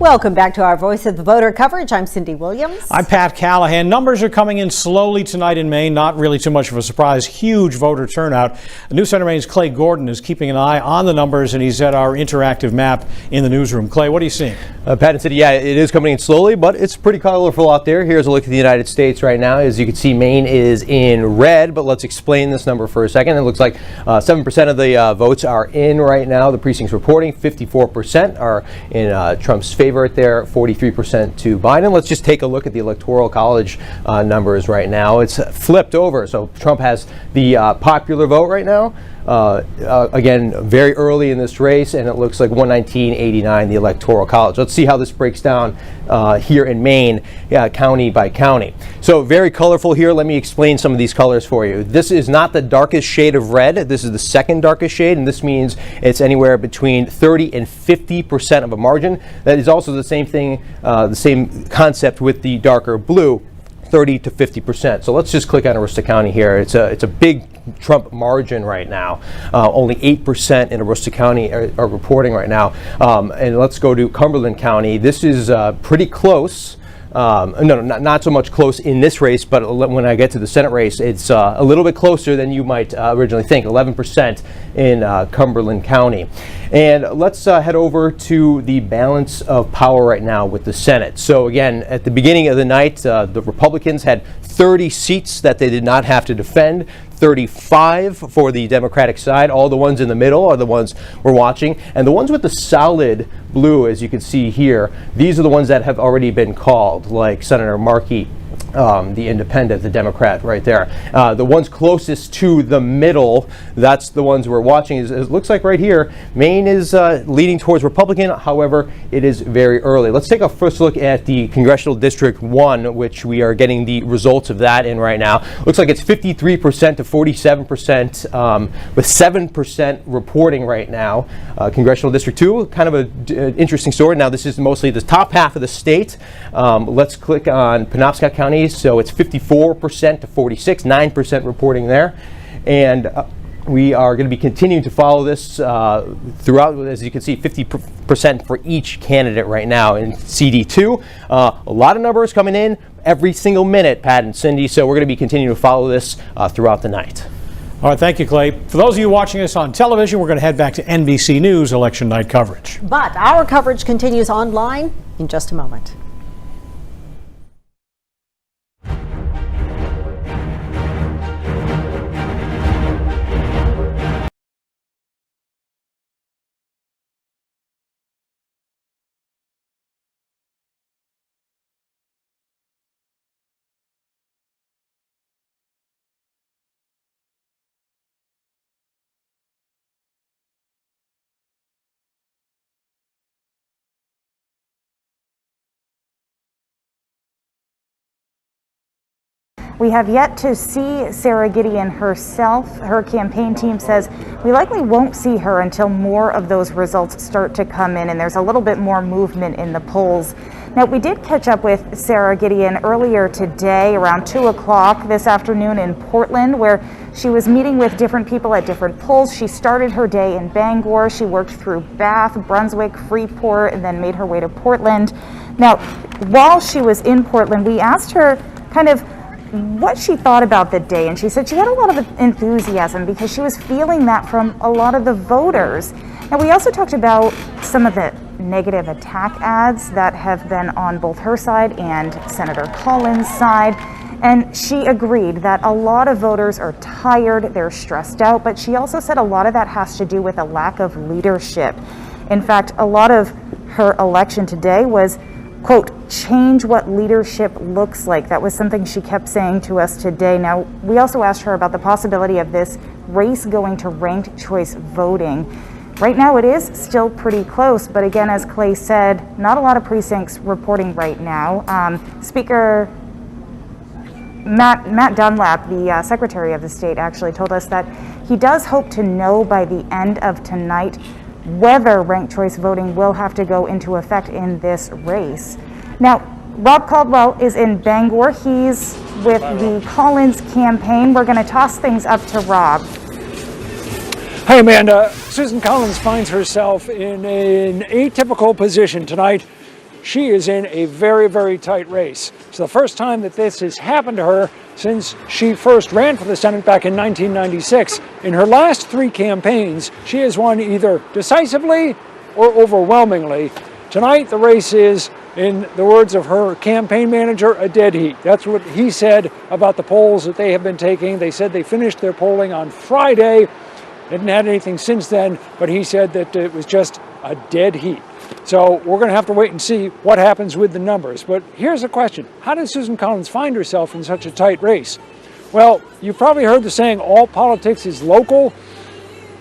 Welcome back to our Voice of the Voter coverage. I'm Cindy Williams. I'm Pat Callahan. Numbers are coming in slowly tonight in Maine. Not really too much of a surprise. Huge voter turnout. News Center Maine's Clay Gordon is keeping an eye on the numbers, and he's at our interactive map in the newsroom. Clay, what are you seeing? Pat and Cindy, yeah, it is coming in slowly, but it's pretty colorful out there. Here's a look at the United States right now. As you can see, Maine is in red, but let's explain this number for a second. It looks like 7% of the votes are in right now. The precinct's reporting 54% are in Trump's favor there, 43% to Biden. Let's just take a look at the Electoral College numbers right now. It's flipped over. So Trump has the popular vote right now. Again, very early in this race, and it looks like 119-89, the Electoral College. Let's see how this breaks down here in Maine, county by county. So very colorful here. Let me explain some of these colors for you. This is not the darkest shade of red. This is the second darkest shade, and this means it's anywhere between 30 and 50% of a margin. That is also the same thing, the same concept with the darker blue. 30 to 50%. So let's just click on Aroostook County here. It's a big Trump margin right now. Only 8% in Aroostook County are reporting right now. And let's go to Cumberland County. This is pretty close. No, not so much close in this race, but when I get to the Senate race, it's a little bit closer than you might originally think. 11% in Cumberland County. And let's head over to the balance of power right now with the Senate. So again, at the beginning of the night, the Republicans had 30 seats that they did not have to defend. 35 for the Democratic side. All the ones in the middle are the ones we're watching. And the ones with the solid blue, as you can see here, these are the ones that have already been called, like Senator Markey, the independent, the Democrat right there. The ones closest to the middle, that's the ones we're watching. It looks like right here, Maine is leading towards Republican. However, it is very early. Let's take a first look at the Congressional District 1, which we are getting the results of that in right now. Looks like it's 53% to 47%, with 7% reporting right now. Congressional District 2, kind of an interesting story. Now, this is mostly the top half of the state. Let's click on Penobscot County. So it's 54% to 46, 9% reporting there. And we are going to be continuing to follow this throughout. As you can see, 50% for each candidate right now in CD2. A lot of numbers coming in every single minute, Pat and Cindy. So we're going to be continuing to follow this throughout the night. All right, thank you, Clay. For those of you watching us on television, we're going to head back to NBC News election night coverage. But our coverage continues online in just a moment. We have yet to see Sarah GIDEON herself. Her campaign team says we likely won't see her until more of those results start to come in and there's a little bit more movement in the polls. Now, we did catch up with Sarah GIDEON earlier today around 2 o'clock this afternoon in Portland, where she was meeting with different people at different polls. She started her day in Bangor. She worked through Bath, Brunswick, Freeport, and then made her way to Portland. Now, while she was in Portland, we asked her kind of what she thought about the day, and she said she had a lot of enthusiasm because she was feeling that from a lot of the voters. Now, we also talked about some of the negative attack ads that have been on both her side and Senator Collins' side, and she agreed that a lot of voters are tired, they're stressed out, but she also said a lot of that has to do with a lack of leadership. In fact, a lot of her election today was, quote, change what leadership looks like. That was something she kept saying to us today. Now, we also asked her about the possibility of this race going to ranked choice voting. Right now it is still pretty close, but again, as Clay said, not a lot of precincts reporting right now. Speaker Matt Dunlap, the Secretary of the State, actually told us that he does hope to know by the end of tonight whether ranked choice voting will have to go into effect in this race. Now, Rob Caldwell is in Bangor. He's with the Collins campaign. We're going to toss things up to Rob. Hi, Amanda. Susan Collins finds herself in an atypical position tonight. she is in a very, very tight race. It's the first time that this has happened to her since she first ran for the Senate back in 1996. In her last 3 campaigns, she has won either decisively or overwhelmingly. Tonight, the race is, in the words of her campaign manager, a dead heat. That's what he said about the polls that they have been taking. They said they finished their polling on Friday. They hadn't had anything since then, but he said that it was just a dead heat. So we're going to have to wait and see what happens with the numbers. But here's the question. How did Susan Collins find herself in such a tight race? Well, you've probably heard the saying, all politics is local.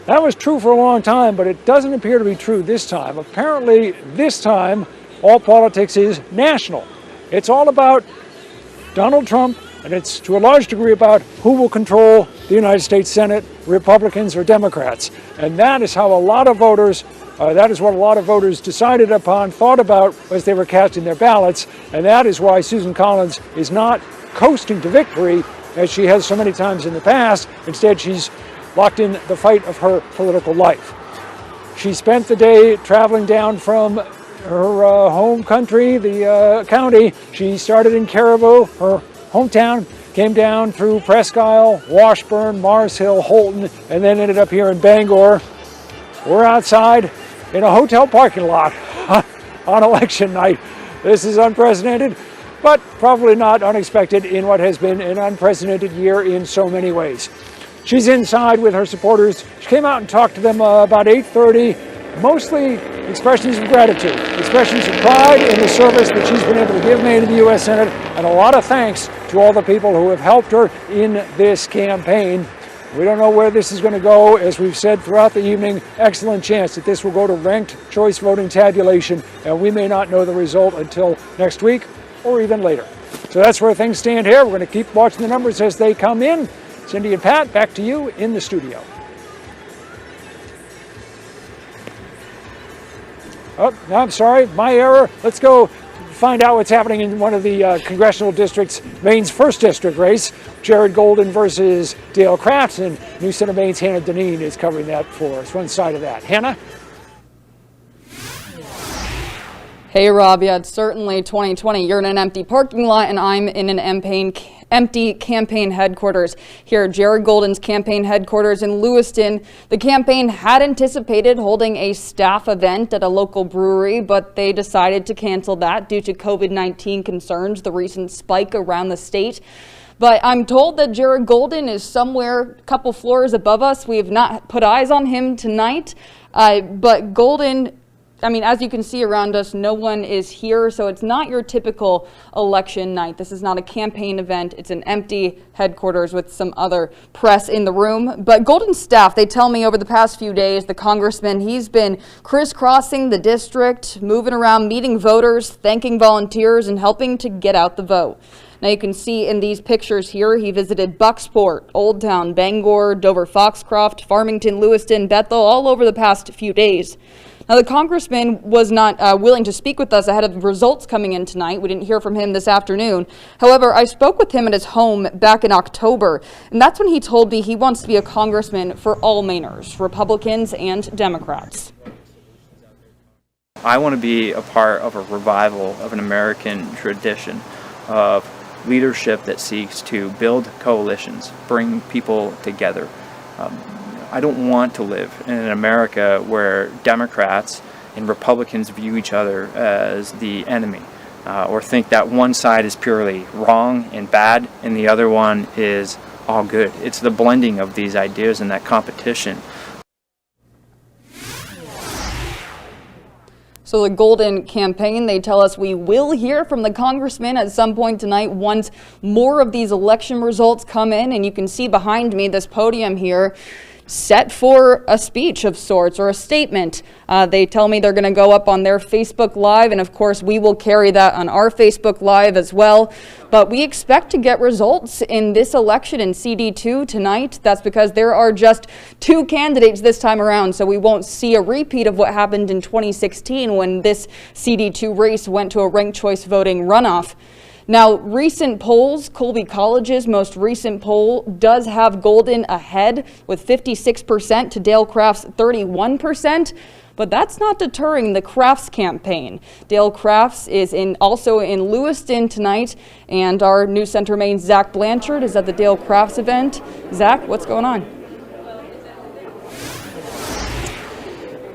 That was true for a long time, but it doesn't appear to be true this time. Apparently, this time, all politics is national. It's all about Donald Trump, and it's to a large degree about who will control the United States Senate, Republicans or Democrats. And that is how a lot of voters, that is what a lot of voters decided upon, thought about as they were casting their ballots. And that is why Susan Collins is not coasting to victory as she has so many times in the past. Instead, she's locked in the fight of her political life. She spent the day traveling down from her home country, the county. She started in Caribou, her hometown, came down through Presque Isle, Washburn, Mars Hill, Holton, and then ended up here in Bangor. We're outside in a hotel parking lot on election night. This is unprecedented, but probably not unexpected in what has been an unprecedented year in so many ways. She's inside with her supporters. She came out and talked to them about 8:30, mostly expressions of gratitude, expressions of pride in the service that she's been able to give Maine in the U.S. Senate, and a lot of thanks to all the people who have helped her in this campaign. We don't know where this is going to go. As we've said throughout the evening, excellent chance that this will go to ranked choice voting tabulation, and we may not know the result until next week or even later. So that's where things stand here. We're going to keep watching the numbers as they come in. Cindy and Pat, back to you in the studio. Oh, no, I'm sorry, my error. Let's go find out what's happening in one of the congressional districts, Maine's 1st district race. Jared Golden versus Dale Crafts, and New Center Maine's Hannah Dineen is covering that for us. One side of that. Hannah? Hey Rob, yeah, it's certainly 2020. You're in an empty parking lot and I'm in an empty campaign headquarters. Here at Jared Golden's campaign headquarters in Lewiston, the campaign had anticipated holding a staff event at a local brewery, but they decided to cancel that due to COVID-19 concerns, the recent spike around the state. But I'm told that Jared Golden is somewhere a couple floors above us. We have not put eyes on him tonight, but Golden, I mean, as you can see around us, no one is here, so it's not your typical election night. This is not a campaign event. It's an empty headquarters with some other press in the room. But Golden's staff, they tell me over the past few days, the congressman, he's been crisscrossing the district, moving around, meeting voters, thanking volunteers, and helping to get out the vote. Now you can see in these pictures here, he visited Bucksport, Old Town, Bangor, Dover, Foxcroft, Farmington, Lewiston, Bethel, all over the past few days. Now, the congressman was not willing to speak with us ahead of the results coming in tonight. We didn't hear from him this afternoon. However, I spoke with him at his home back in October, and that's when he told me he wants to be a congressman for all Mainers, Republicans and Democrats. I want to be a part of a revival of an American tradition of leadership that seeks to build coalitions, bring people together. I don't want to live in an America where Democrats and Republicans view each other as the enemy, or think that one side is purely wrong and bad and the other one is all good. It's the blending of these ideas and that competition. So the Golden campaign, they tell us we will hear from the congressman at some point tonight once more of these election results come in. And you can see behind me this podium here set for a speech of sorts or a statement. They tell me they're going to go up on their Facebook Live, and of course we will carry that on our Facebook Live as well. But we expect to get results in this election in CD2 tonight. That's because there are just 2 candidates this time around, so we won't see a repeat of what happened in 2016 when this CD2 race went to a ranked choice voting runoff. Now, recent polls, Colby College's most recent poll does have Golden ahead with 56% to Dale Craft's 31%. But that's not deterring the Crafts campaign. Dale Crafts is also in Lewiston tonight, and our News Center Maine's Zach Blanchard is at the Dale Crafts event. Zach, what's going on?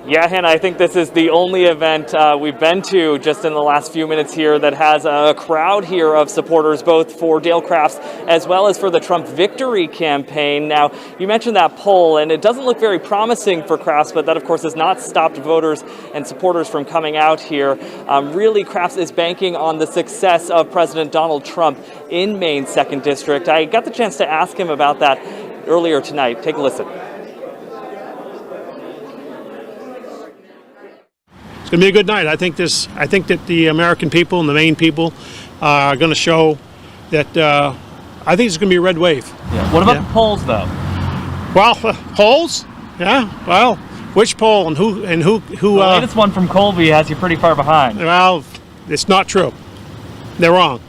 Yeah, Hannah, I think this is the only event we've been to just in the last few minutes here that has a crowd here of supporters, both for Dale Crafts as well as for the Trump Victory campaign. Now, you mentioned that poll, and it doesn't look very promising for Crafts, but that, of course, has not stopped voters and supporters from coming out here. Really, Crafts is banking on the success of President Donald Trump in Maine's 2nd District. I got the chance to ask him about that earlier tonight. Take a listen. It's going to be a good night. I think that the American people and the Maine people are going to show that. I think it's going to be a red wave. Yeah. What about the polls, though? Well, polls? Yeah. Well, which poll and who? The latest one from Colby has you pretty far behind. Well, it's not true. They're wrong.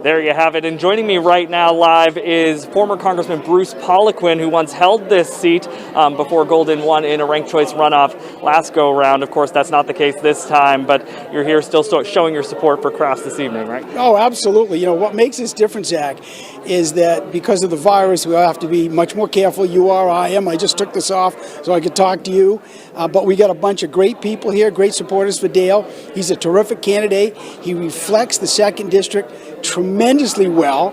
There you have it. And joining me right now live is former Congressman Bruce Poliquin, who once held this seat before Golden won in a ranked choice runoff last go-around. Of course, that's not the case this time, but you're here still showing your support for Crafts this evening, right? Oh, absolutely. You know, what makes this different, Zach, is that because of the virus, we have to be much more careful. You are, I am. I just took this off so I could talk to you. But we got a bunch of great people here, great supporters for Dale. He's a terrific candidate. He reflects the 2nd District tremendously well.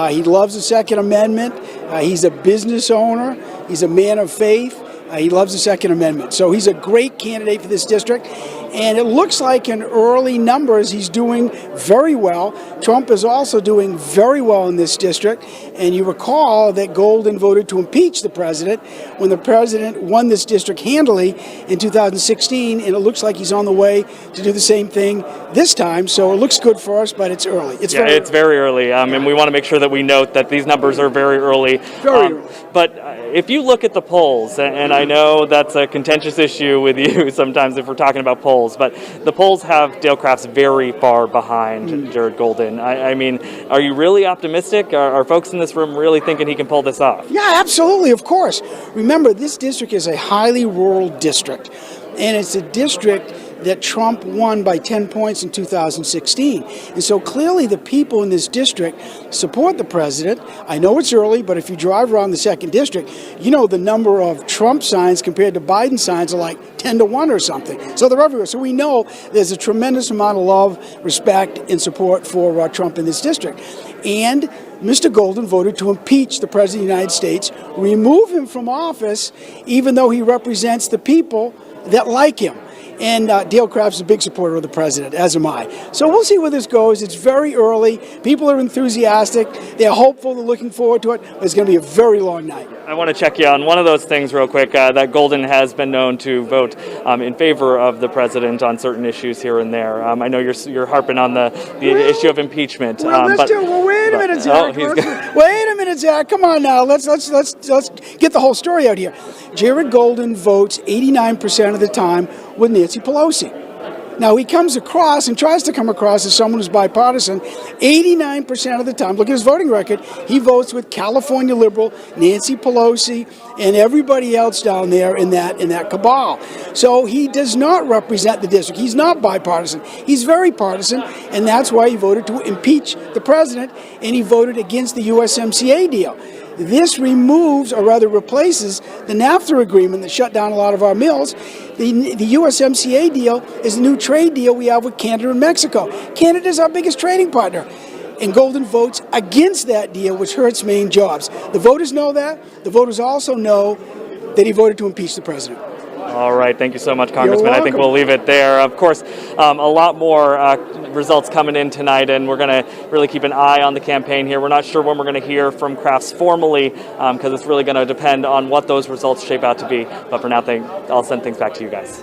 He loves the Second Amendment. He's a business owner. He's a man of faith. He loves the Second Amendment. So he's a great candidate for this district. And it looks like in early numbers he's doing very well. Trump is also doing very well in this district. And you recall that Golden voted to impeach the president when the president won this district handily in 2016. And it looks like he's on the way to do the same thing this time. So it looks good for us, but it's early. It's very early. And we want to make sure that we note that these numbers are very early. Very early. But if you look at the polls, and I know that's a contentious issue with you sometimes if we're talking about polls, but the polls have Dale Crafts very far behind Jared Golden. I mean, are you really optimistic? Are folks in this room really thinking he can pull this off? Yeah, absolutely, of course. Remember, this district is a highly rural district, and it's a district that Trump won by 10 points in 2016. And so clearly the people in this district support the president. I know it's early, but if you drive around the 2nd District, you know the number of Trump signs compared to Biden signs are like 10 to 1 or something. So they're everywhere. So we know there's a tremendous amount of love, respect, and support for Trump in this district. And Mr. Golden voted to impeach the President of the United States, remove him from office, even though he represents the people that like him. And Dale Crafts is a big supporter of the president, as am I. So we'll see where this goes. It's very early. People are enthusiastic. They're hopeful. They're looking forward to it. It's going to be a very long night. I want to check you on one of those things real quick, that Golden has been known to vote in favor of the president on certain issues here and there. I know you're harping on the issue of impeachment. Well, wait a minute, Zach. Wait a minute, Zach. Come on now. Let's get the whole story out here. Jared Golden votes 89% of the time with Nancy Pelosi. Now, he comes across and tries to come across as someone who's bipartisan. 89% of the time, look at his voting record, he votes with California liberal Nancy Pelosi and everybody else down there in that cabal. So he does not represent the district. He's not bipartisan. He's very partisan, and that's why he voted to impeach the president, and he voted against the USMCA deal. This removes, or rather replaces, the NAFTA agreement that shut down a lot of our mills. The USMCA deal is a new trade deal we have with Canada and Mexico. Canada is our biggest trading partner. And Golden votes against that deal, which hurts Maine jobs. The voters know that. The voters also know that he voted to impeach the president. All right. Thank you so much, Congressman. I think we'll leave it there. Of course, a lot more results coming in tonight, and we're going to really keep an eye on the campaign here. We're not sure when we're going to hear from Crafts formally because it's really going to depend on what those results shape out to be. But for now, I'll send things back to you guys.